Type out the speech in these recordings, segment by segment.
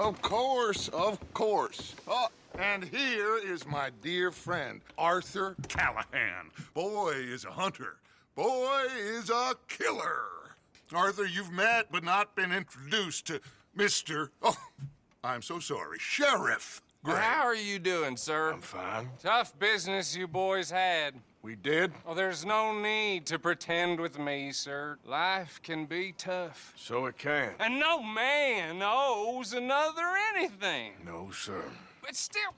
Of course, of course. Oh, and here is my dear friend, Arthur Callahan. Boy is a hunter. Boy is a killer. Arthur, you've met but not been introduced to Mr. Oh, I'm so sorry, Sheriff Gray. How are you doing, sir? I'm fine. Tough business you boys had. We did? Well, there's no need to pretend with me, sir. Life can be tough. So it can. And no man owes another anything. No, sir. But still,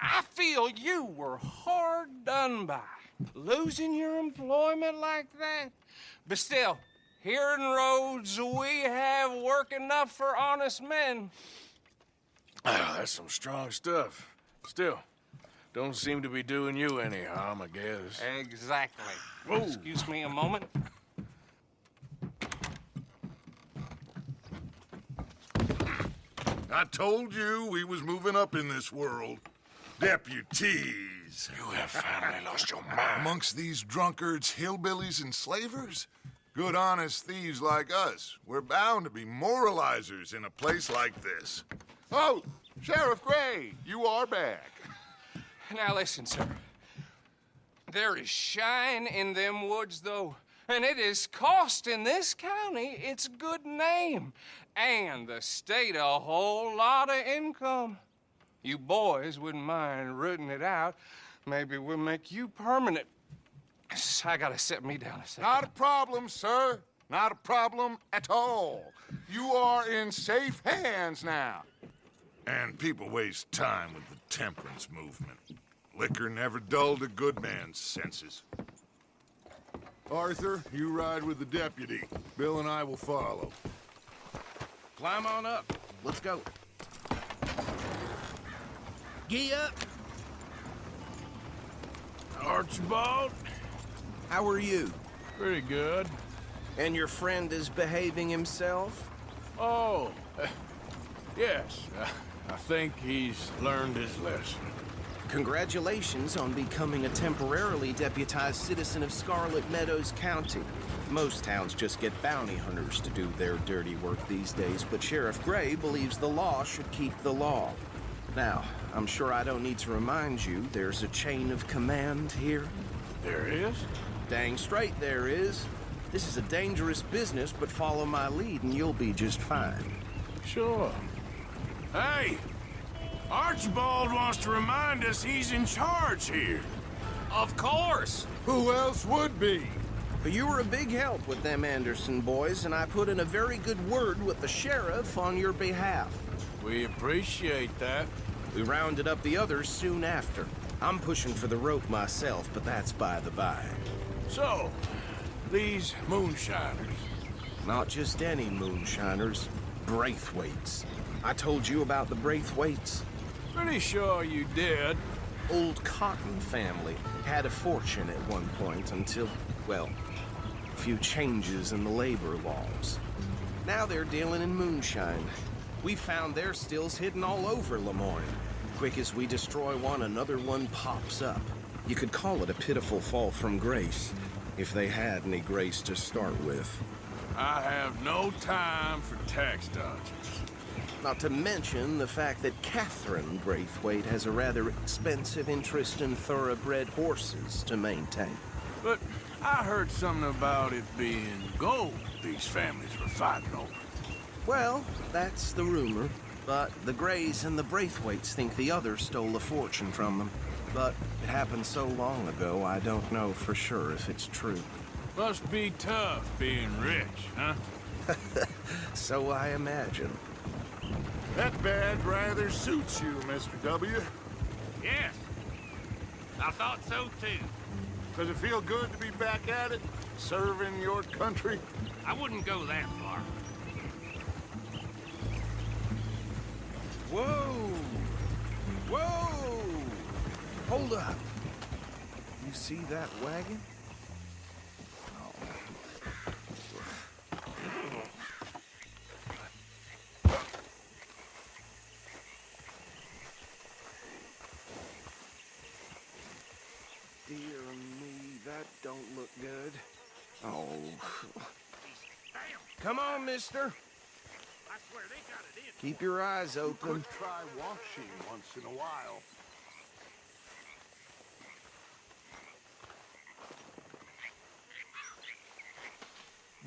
I feel you were hard done by. Losing your employment like that. But still, here in Rhodes, we have work enough for honest men. Ah, that's some strong stuff. Still, don't seem to be doing you any harm, I guess. Exactly. Whoa. Excuse me a moment. I told you we was moving up in this world. Deputies. You have finally lost your mind. Amongst these drunkards, hillbillies, and slavers? Good honest thieves like us. We're bound to be moralizers in a place like this. Oh, Sheriff Gray, you are back. Now listen, sir. There is shine in them woods, though, and it is costing this county its good name and the state a whole lot of income. You boys wouldn't mind rooting it out. Maybe we'll make you permanent. I gotta set me down a second. Not a problem, sir. Not a problem at all. You are in safe hands now. And people waste time with the temperance movement. Liquor never dulled a good man's senses. Arthur, you ride with the deputy. Bill and I will follow. Climb on up. Let's go. Gee up. Archibald? How are you? Pretty good. And your friend is behaving himself? Oh, yes. I think he's learned his lesson. Congratulations on becoming a temporarily deputized citizen of Scarlet Meadows County. Most towns just get bounty hunters to do their dirty work these days, but Sheriff Gray believes the law should keep the law. Now, I'm sure I don't need to remind you, there's a chain of command here. There is? Dang straight there is. This is a dangerous business, but follow my lead and you'll be just fine. Sure. Hey! Archibald wants to remind us he's in charge here. Of course. Who else would be? But you were a big help with them Anderson boys, and I put in a very good word with the sheriff on your behalf. We appreciate that. We rounded up the others soon after. I'm pushing for the rope myself, but that's by the by. So, these moonshiners. Not just any moonshiners, Braithwaites. I told you about the Braithwaites. Pretty sure you did. Old Cotton family had a fortune at one point until, well, a few changes in the labor laws. Now they're dealing in moonshine. We found their stills hidden all over Lemoyne. Quick as we destroy one, another one pops up. You could call it a pitiful fall from grace, if they had any grace to start with. I have no time for tax dodgers. Not to mention the fact that Catherine Braithwaite has a rather expensive interest in thoroughbred horses to maintain. But I heard something about it being gold these families were fighting over. Well, that's the rumor. But the Grays and the Braithwaites think the others stole a fortune from them. But it happened so long ago, I don't know for sure if it's true. Must be tough being rich, huh? So I imagine. That badge rather suits you, Mr. W. Yes. I thought so, too. Does it feel good to be back at it, serving your country? I wouldn't go that far. Whoa! Whoa! Hold up. You see that wagon? Dear me, that don't look good. Oh. Come on, mister. I swear they got it in. Keep your eyes You open. could try washing once in a while.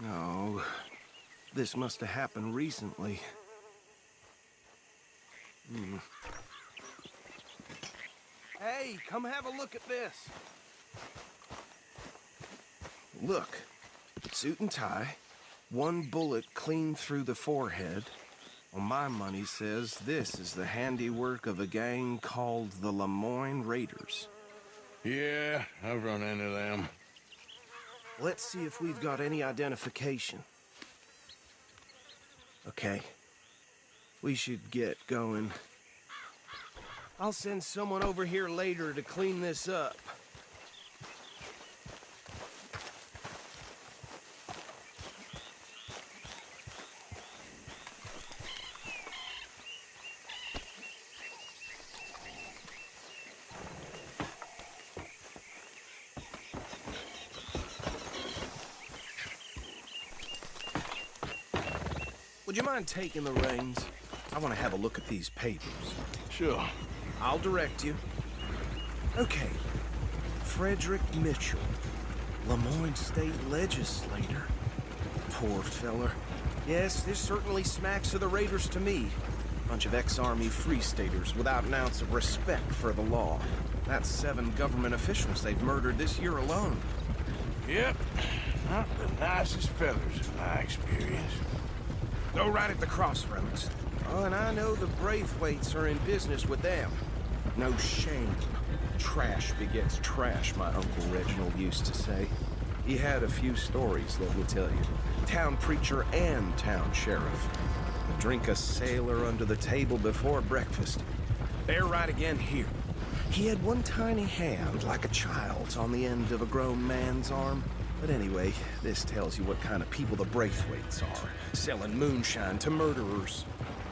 No, this must have happened recently. Hey, come have a look at this. Look, suit and tie, one bullet clean through the forehead. Well, my money says this is the handiwork of a gang called the Lemoyne Raiders. Yeah, I've run into them. Let's see if we've got any identification. Okay. We should get going. I'll send someone over here later to clean this up. Would you mind taking the reins? I want to have a look at these papers. Sure. I'll direct you. Okay. Frederick Mitchell, Lemoyne State Legislator. Poor feller. Yes, this certainly smacks of the Raiders to me. Bunch of ex-Army Free Staters without an ounce of respect for the law. That's 7 government officials they've murdered this year alone. Yep. Not the nicest fellas in my experience. Go right at the crossroads. Oh, and I know the Braithwaites are in business with them. No shame. Trash begets trash, my Uncle Reginald used to say. He had a few stories, let me tell you. Town preacher and town sheriff. Would drink a sailor under the table before breakfast. They're right again here. He had one tiny hand, like a child's, on the end of a grown man's arm. But anyway, this tells you what kind of people the Braithwaites are. Selling moonshine to murderers.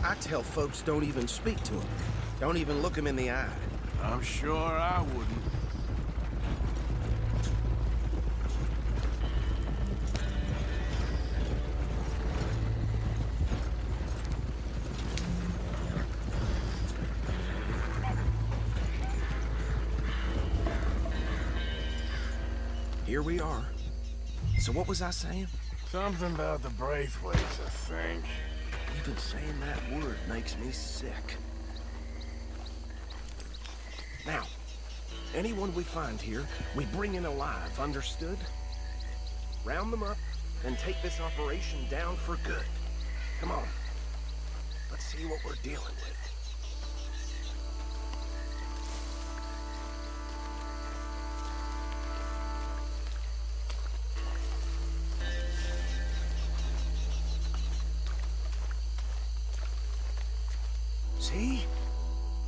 I tell folks don't even speak to them. Don't even look them in the eye. I'm sure I wouldn't. Here we are. So what was I saying? Something about the Braithwaites, I think. Even saying that word makes me sick. Now, anyone we find here, we bring in alive, understood? Round them up, and take this operation down for good. Come on. Let's see what we're dealing with. See?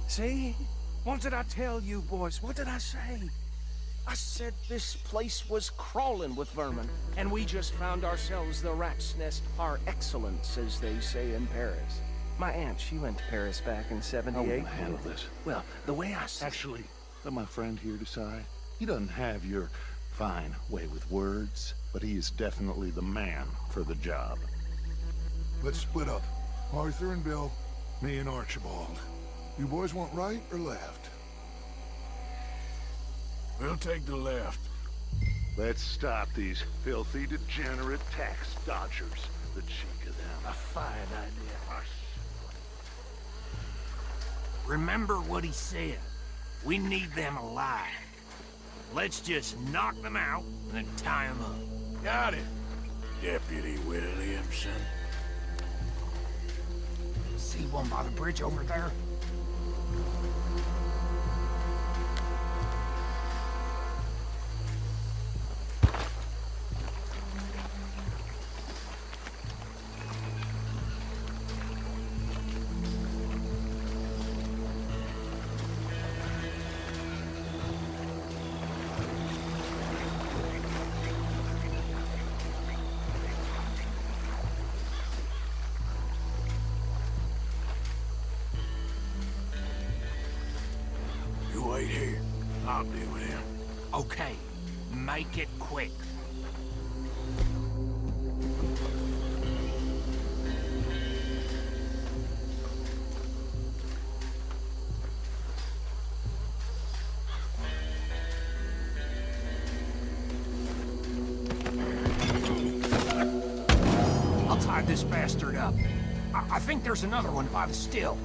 See? What did I tell you, boys? What did I say? I said this place was crawling with vermin, and we just found ourselves the rat's nest par excellence, as they say in Paris. My aunt, she went to Paris back in '78. I will handle this. Well, the way I see Actually, let my friend here decide. He doesn't have your fine way with words, but he is definitely the man for the job. Let's split up. Arthur and Bill, me and Archibald. You boys want right or left? We'll take the left. Let's stop these filthy, degenerate tax dodgers. The cheek of them. A fine idea. Remember what he said. We need them alive. Let's just knock them out and then tie them up. Got it, Deputy Williamson. See one by the bridge over there? You wait here. I'll deal with him. Okay, make it quick. divide this bastard up. I think there's another one by the still.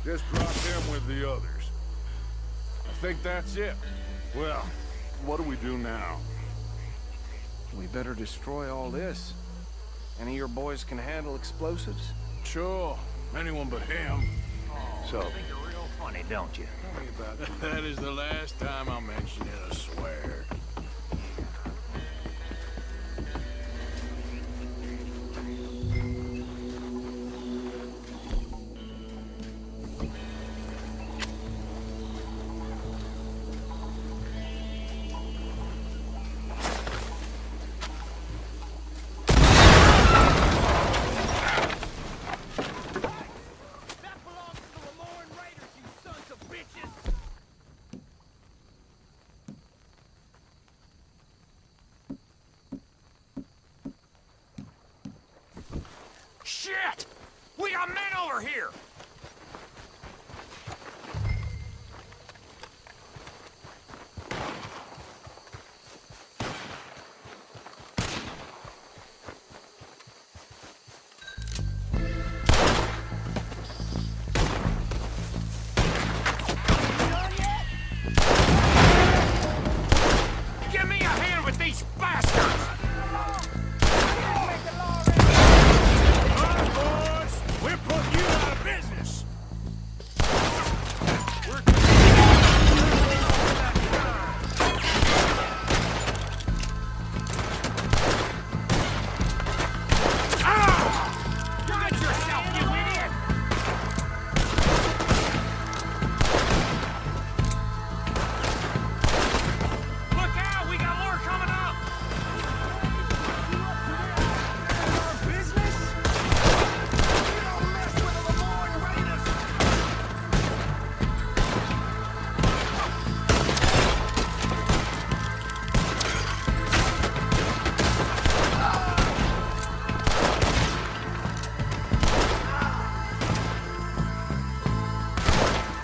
Just drop him with the others. I think that's it. Well, what do we do now? We better destroy all this. Any of your boys can handle explosives? Sure, anyone but him. So, I think you're real funny, don't you? tell me about it. That is the last time I'll mention it, I swear. Shit! We got men over here! Give me a hand with these bastards! We're putting you out of business. Get yourself, you idiot! Look out! We got more coming up! Our business? You don't mess with the Lemoyne Raiders!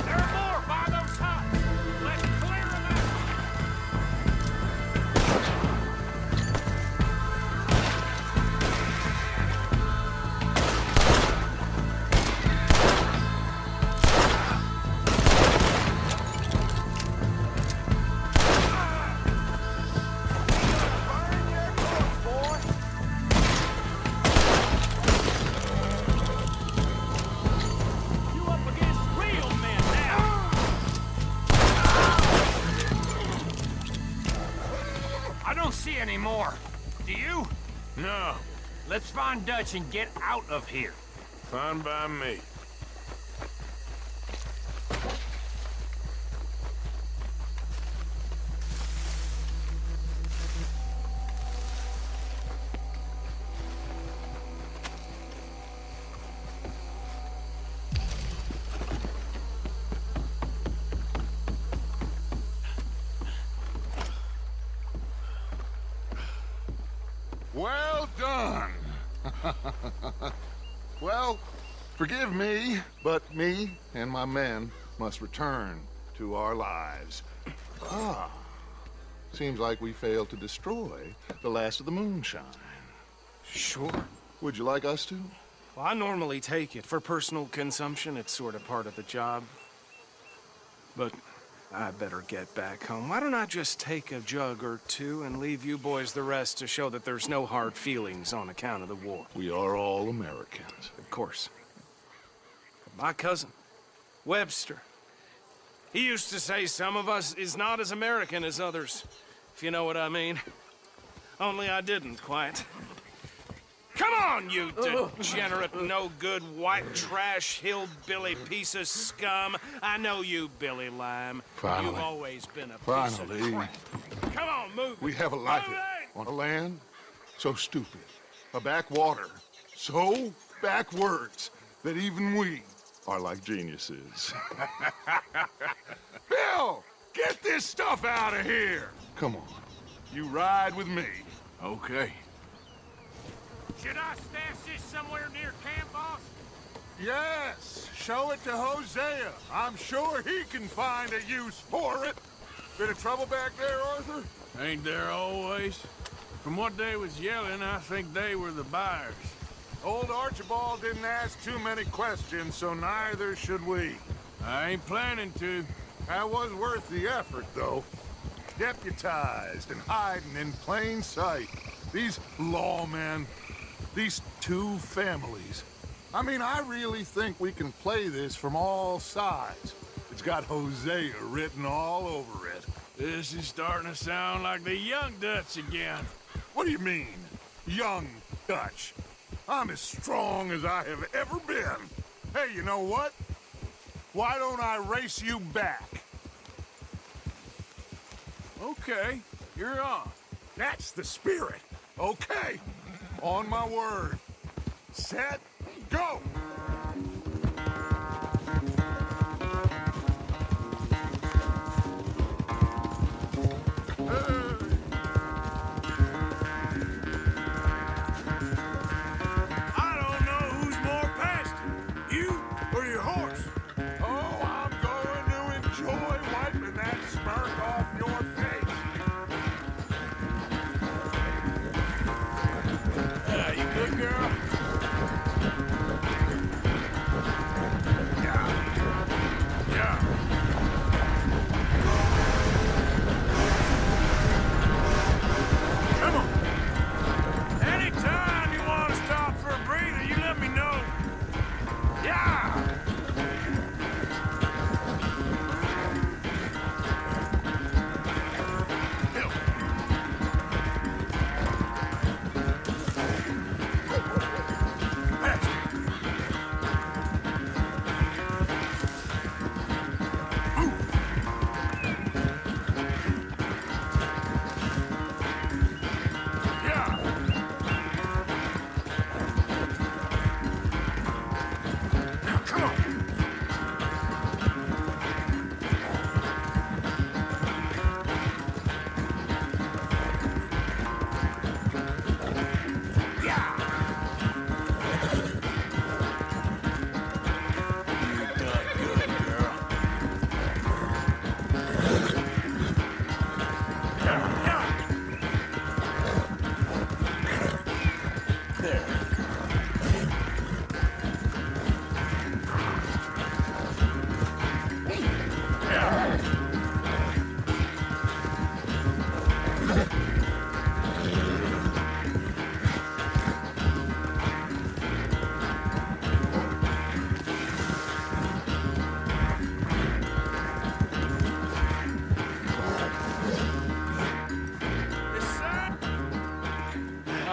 There are more by those huts! Let's clear them out! Burn your clothes, boy! You up against real men now! I don't see any more. Do you? No, Let's find Dutch and get out of here. fine by me. Well done. Well, forgive me, but me and my men must return to our lives. Ah, seems like we failed to destroy the last of the moonshine. Sure. Would you like us to? Well, I normally take it. For personal consumption, it's sort of part of the job. But I better get back home. Why don't I just take a jug or two and leave you boys the rest to show that there's no hard feelings on account of the war? We are all Americans. Of course. My cousin, Webster, he used to say some of us is not as American as others, if you know what I mean. Only I didn't quite. Come on, you degenerate, no-good, white trash, hillbilly piece of scum. I know you, Billy Lime. Finally. You've always been a piece Finally. of crap. Come on, move it. We have a life Move it! on a land so stupid, a backwater so backwards that even we are like geniuses. Bill, get this stuff out of here. Come on, you ride with me. Okay. Should I stash this somewhere near camp, boss? Yes, show it to Hosea. I'm sure he can find a use for it. Bit of trouble back there, Arthur? Ain't there always? From what they was yelling, I think they were the buyers. Old Archibald didn't ask too many questions, so neither should we. I ain't planning to. That was worth the effort, though. Deputized and hiding in plain sight. These lawmen, these two families. I mean, I really think we can play this from all sides. It's got Hosea written all over it. This is starting to sound like the Young Dutch again. What do you mean, young Dutch? I'm as strong as I have ever been. Hey, you know what? Why don't I race you back? Okay, you're on. That's the spirit. Okay, on my word. Set, go! I don't know who's more past it, you or your horse. Oh, I'm going to enjoy wiping that smirk off your face. You good, girl? Yeah. Come on. Anytime you want to stop for a breather, you let me know. Yeah.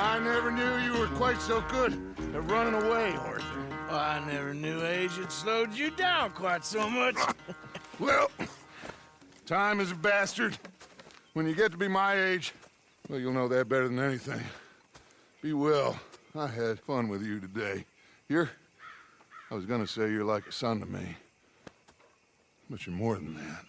I never knew you were quite so good at running away, Arthur. I never knew age had slowed you down quite so much. Well, time is a bastard. When you get to be my age, well, you'll know that better than anything. Be well. I had fun with you today. I was gonna say you're like a son to me, but you're more than that.